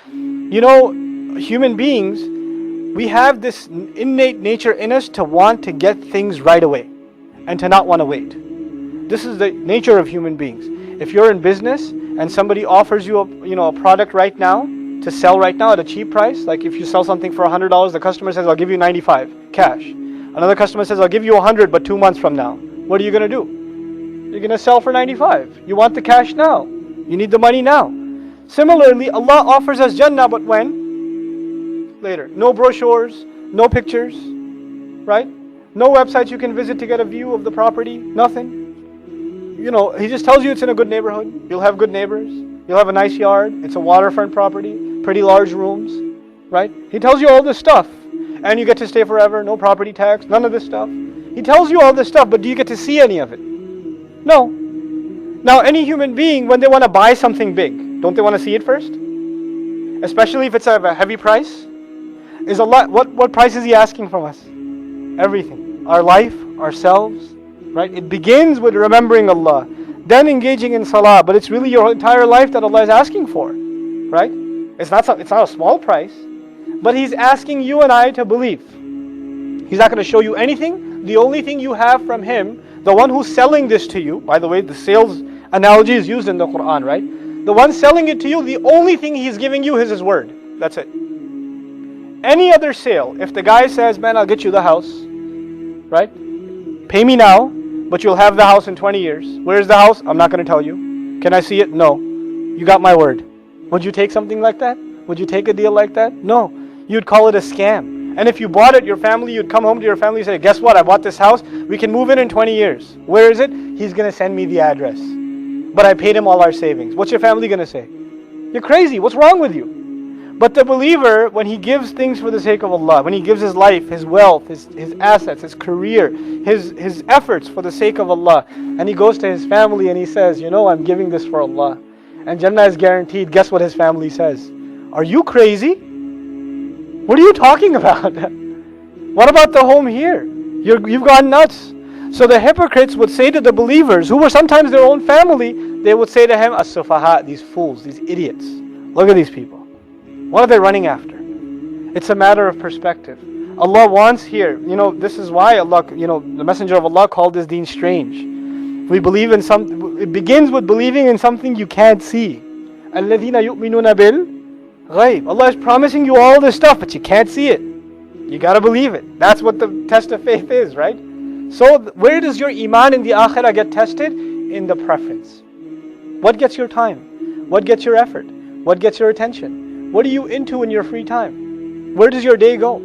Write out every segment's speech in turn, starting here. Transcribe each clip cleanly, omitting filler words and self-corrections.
You know, human beings, we have this innate nature in us to want to get things right away and to not want to wait. This is the nature of human beings. If you're in business and somebody offers you a product right now to sell right now at a cheap price, like if you sell something for $100, the customer says, I'll give you 95 cash. Another customer says, I'll give you 100 but 2 months from now. What are you going to do? You're going to sell for 95. You want the cash now. You need the money now. Similarly, Allah offers us Jannah, but when? Later. No brochures, no pictures, right? No websites you can visit to get a view of the property, nothing. You know, He just tells you it's in a good neighborhood. You'll have good neighbors. You'll have a nice yard. It's a waterfront property, pretty large rooms, right? He tells you all this stuff. And you get to stay forever, no property tax, none of this stuff. He tells you all this stuff, but do you get to see any of it? No. Now, any human being, when they want to buy something big, don't they want to see it first? Especially if it's at a heavy price. Is Allah, what price is He asking from us? Everything. Our life, ourselves, right? It begins with remembering Allah, then engaging in salah, but it's really your entire life that Allah is asking for, right? It's not a small price, but He's asking you and I to believe. He's not going to show you anything. The only thing you have from Him, the one who's selling this to you, by the way, the sales analogy is used in the Quran, right? The one selling it to you, the only thing He's giving you is His word. That's it. Any other sale, if the guy says, man, I'll get you the house, right? Pay me now, but you'll have the house in 20 years. Where's the house? I'm not going to tell you. Can I see it? No. You got my word. Would you take something like that? Would you take a deal like that? No. You'd call it a scam. And if you bought it, you'd come home to your family and say, guess what? I bought this house. We can move in 20 years. Where is it? He's going to send me the address. But I paid him all our savings. What's your family going to say? You're crazy. What's wrong with you? But the believer, when he gives things for the sake of Allah, when he gives his life, his wealth, his assets, his career, his efforts for the sake of Allah, and he goes to his family and he says, I'm giving this for Allah, and Jannah is guaranteed, guess what his family says? Are you crazy? What are you talking about? What about the home here? You've gone nuts. So the hypocrites would say to the believers, who were sometimes their own family, they would say to him, as-sufaha, these fools, these idiots. Look at these people. What are they running after? It's a matter of perspective. Allah wants here, this is why Allah, the Messenger of Allah called this deen strange. We believe in it begins with believing in something you can't see. الَّذِينَ يُؤْمِنُونَ بِالْغَيْبِ. Allah is promising you all this stuff, but you can't see it. You gotta believe it. That's what the test of faith is, right? So where does your iman in the Akhirah get tested? In the preference. What gets your time? What gets your effort? What gets your attention? What are you into in your free time? Where does your day go?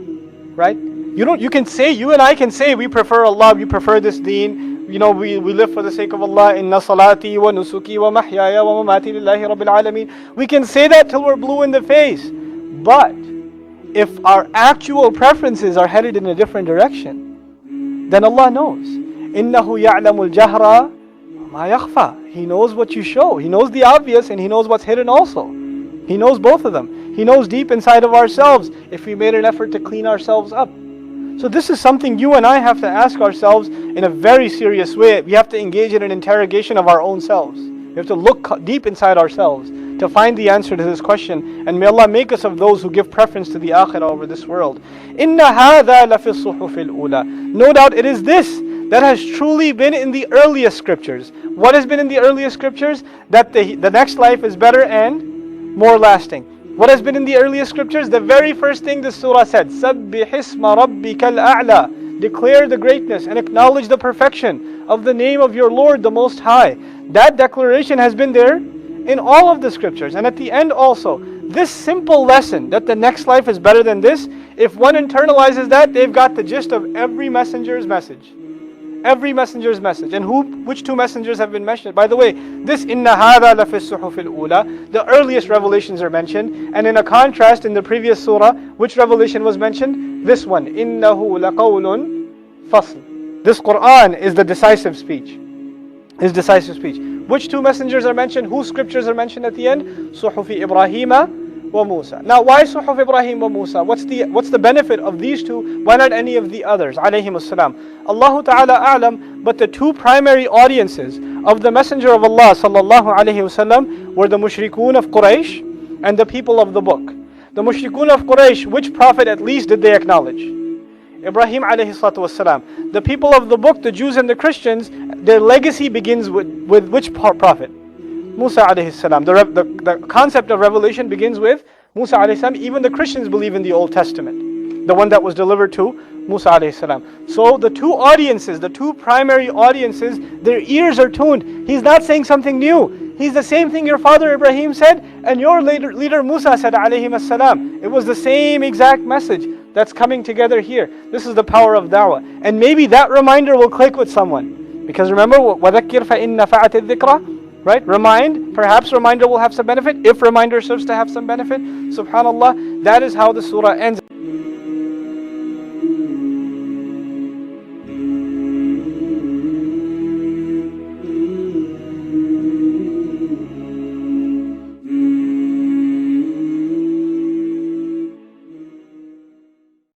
Right? You and I can say we prefer Allah, we prefer this deen, we live for the sake of Allah. Inna salati wa nusuki wa mahyaya wa mamati lillahi rabbil alameen. We can say that till we're blue in the face. But if our actual preferences are headed in a different direction, then Allah knows. Innahu ya'lamul jahra ma yakhfa. He knows what you show. He knows the obvious and He knows what's hidden also. He knows both of them. He knows deep inside of ourselves if we made an effort to clean ourselves up. So this is something you and I have to ask ourselves in a very serious way. We have to engage in an interrogation of our own selves. We have to look deep inside ourselves to find the answer to this question. And may Allah make us of those who give preference to the Akhirah over this world. Inna hadha lafi as-suhufil ula. No doubt it is this that has truly been in the earliest scriptures. What has been in the earliest scriptures? That the next life is better and more lasting. What has been in the earliest scriptures? The very first thing the surah said, سَبِّحِ اسْمَ رَبِّكَ الْأَعْلَى. Declare the greatness and acknowledge the perfection of the name of your Lord, the Most High. That declaration has been there in all of the scriptures. And at the end also, this simple lesson that the next life is better than this, if one internalizes that, they've got the gist of every messenger's message. Every messenger's message. And which two messengers have been mentioned? By the way, this inna hadha lafi as-suhufil ula, the earliest revelations are mentioned, and in a contrast in the previous surah, which revelation was mentioned? This one, innahu laqawlun fasl. This Quran is the decisive speech. Which two messengers are mentioned? Whose scriptures are mentioned at the end? Suhufi Ibrahima wa Musa. Now why Suhuf Ibrahim wa Musa? What's the benefit of these two? Why not any of the others? Alayhim as-salam. Allahu Ta'ala a'lam, but the two primary audiences of the Messenger of Allah sallallahu alayhi wasallam were the mushrikun of Quraysh and the people of the book. The mushrikun of Quraysh, which prophet at least did they acknowledge? Ibrahim alayhi salatu wasalam. The people of the book, the Jews and the Christians, their legacy begins with which prophet? Musa alayhi salam. The concept of revelation begins with Musa alayhi salam. Even the Christians believe in the Old Testament, the one that was delivered to Musa alayhi salam. So the two audiences, the two primary audiences, their ears are tuned. He's not saying something new. He's the same thing your father Ibrahim said and your leader Musa said alayhi salam. It was the same exact message that's coming together here. This is the power of da'wah. And maybe that reminder will click with someone. Because remember, وَذَكِّرْ فَإِنَّ نَفَعَتِ الذِّكْرَى, right? Remind, perhaps reminder will have some benefit, if reminder serves to have some benefit. Subhanallah, that is how the surah ends.